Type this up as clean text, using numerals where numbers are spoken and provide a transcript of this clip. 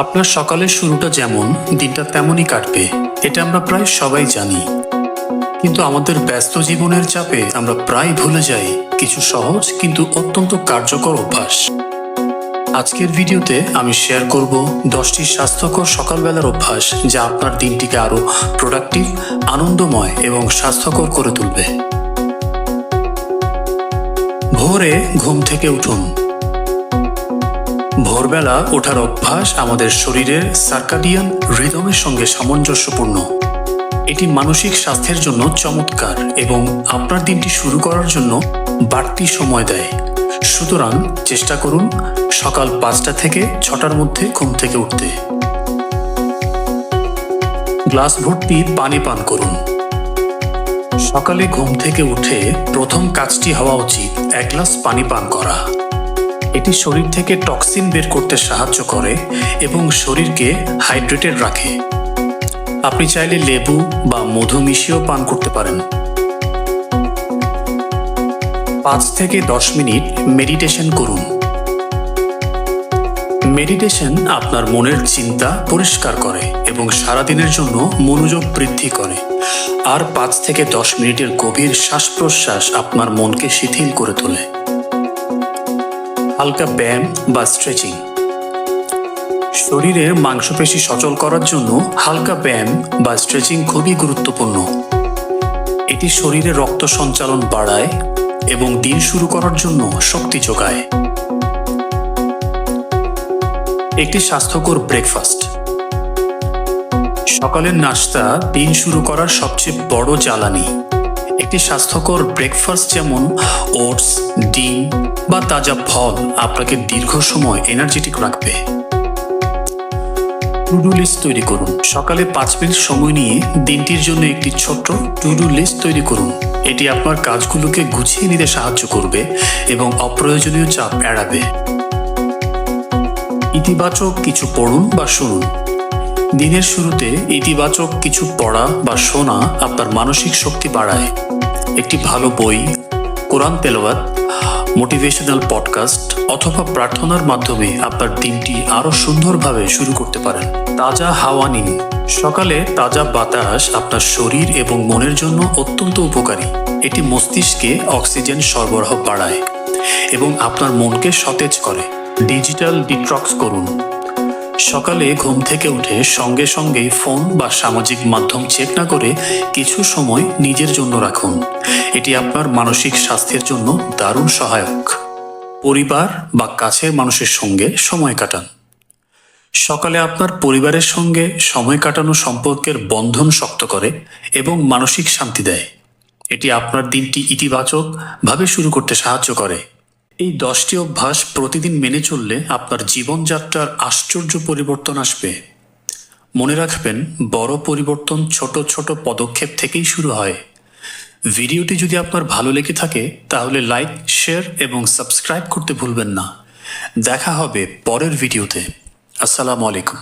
আপনার সকালের শুরুটা যেমন দিনটা তেমনই কাটবে, এটা আমরা প্রায় সবাই জানি। কিন্তু আমাদের ব্যস্ত জীবনের চাপে আমরা প্রায় ভুলে যাই কিছু সহজ কিন্তু অত্যন্ত কার্যকর অভ্যাস। আজকের ভিডিওতে আমি শেয়ার করব 10টি স্বাস্থ্যকর সকালবেলার অভ্যাস যা আপনার দিনটিকে আরো প্রোডাক্টিভ, আনন্দময় এবং স্বাস্থ্যকর করে তুলবে। ভোরে ঘুম থেকে উঠুন। ভোরবেলা ওঠার অভ্যাস আমাদের শরীরের সার্কাডিয়ান রিদমের সঙ্গে সামঞ্জস্যপূর্ণ। এটি মানসিক স্বাস্থ্যের জন্য চমৎকার এবং আপনার দিনটি শুরু করার জন্য বাড়তি সময় দেয়। সুতরাং চেষ্টা করুন সকাল 5টা থেকে 6টার মধ্যে ঘুম থেকে উঠতে। গ্লাস ভর্তি পানি পান করুন। সকালে ঘুম থেকে উঠে প্রথম কাজটি হওয়া উচিত 1 গ্লাস পানি পান করা। এটি শরীর থেকে টক্সিন বের করতে সাহায্য করে এবং শরীরকে হাইড্রেটেড রাখে। আপনি চাইলে লেবু বা মধু মিশিয়েও পান করতে পারেন। 5 থেকে 10 মিনিট মেডিটেশন করুন। মেডিটেশন আপনার মনের চিন্তা পরিষ্কার করে এবং সারাদিনের জন্য মনোযোগ বৃদ্ধি করে। আর 5 থেকে 10 মিনিটের গভীর শ্বাস প্রশ্বাস আপনার মনকে শিথিল করে তোলে। হালকা ব্যায়াম বা স্ট্রেচিং। শরীরের মাংসপেশি সচল করার জন্য হালকা ব্যায়াম বা স্ট্রেচিং খুবই গুরুত্বপূর্ণ। এটি শরীরে রক্ত সঞ্চালন বাড়ায় এবং দিন শুরু করার জন্য শক্তি যোগায়। একটি স্বাস্থ্যকর ব্রেকফাস্ট। সকালের নাস্তা দিন শুরু করার সবচেয়ে বড় জ্বালানি। একটি স্বাস্থ্যকর ব্রেকফাস্ট যেমন ওটস, ডিম বা তাজা ফল আপনাকে দীর্ঘ সময় এনার্জেটিক রাখবে। টু ডু লিস্ট তৈরি করুন। সকালে 5 মিনিট সময় নিয়ে দিনটির জন্য একটি ছোট্ট টু ডু লিস্ট তৈরি করুন। এটি আপনার কাজগুলোকে গুছিয়ে নিতে সাহায্য করবে এবং অপ্রয়োজনীয় চাপ এড়াবে। ইতিবাচক কিছু পড়ুন বা শুনুন। দিনের শুরুতে ইতিবাচক কিছু পড়া বা শোনা আপনার মানসিক শক্তি বাড়ায়। একটি ভালো বই, কোরআন তেলাওয়াত, মোটিভেশনাল পডকাস্ট অথবা প্রার্থনার মাধ্যমে আপনার দিনটি আরো সুন্দরভাবে শুরু করতে পারেন। তাজা হাওয়া নিন। সকালে তাজা বাতাস আপনার শরীর এবং মনের জন্য অত্যন্ত উপকারী। এটি মস্তিষ্কে অক্সিজেন সরবরাহ বাড়ায় এবং আপনার মনকে সতেজ করে। ডিজিটাল ডিটক্স করুন। সকালে ঘুম থেকে উঠে সঙ্গে সঙ্গেই ফোন বা সামাজিক মাধ্যম চেক না করে কিছু সময় নিজের জন্য রাখুন। এটি আপনার মানসিক স্বাস্থ্যের জন্য দারুণ সহায়ক। পরিবার বা কাছের মানুষের সঙ্গে সময় কাটান। সকালে আপনার পরিবারের সঙ্গে সময় কাটানো সম্পর্কের বন্ধন শক্ত করে এবং মানসিক শান্তি দেয়। এটি আপনার দিনটি ইতিবাচকভাবে শুরু করতে সাহায্য করে। এই 10টি অভ্যাস প্রতিদিন মেনে চললে আপনার জীবনযাত্রার আশ্চর্য পরিবর্তন আসবে। মনে রাখবেন, বড় পরিবর্তন ছোট ছোট পদক্ষেপ থেকেই শুরু হয়। ভিডিওটি যদি আপনার ভালো লেগে থাকে তাহলে লাইক, শেয়ার এবং সাবস্ক্রাইব করতে ভুলবেন না। দেখা হবে পরের ভিডিওতে। আসসালামু আলাইকুম।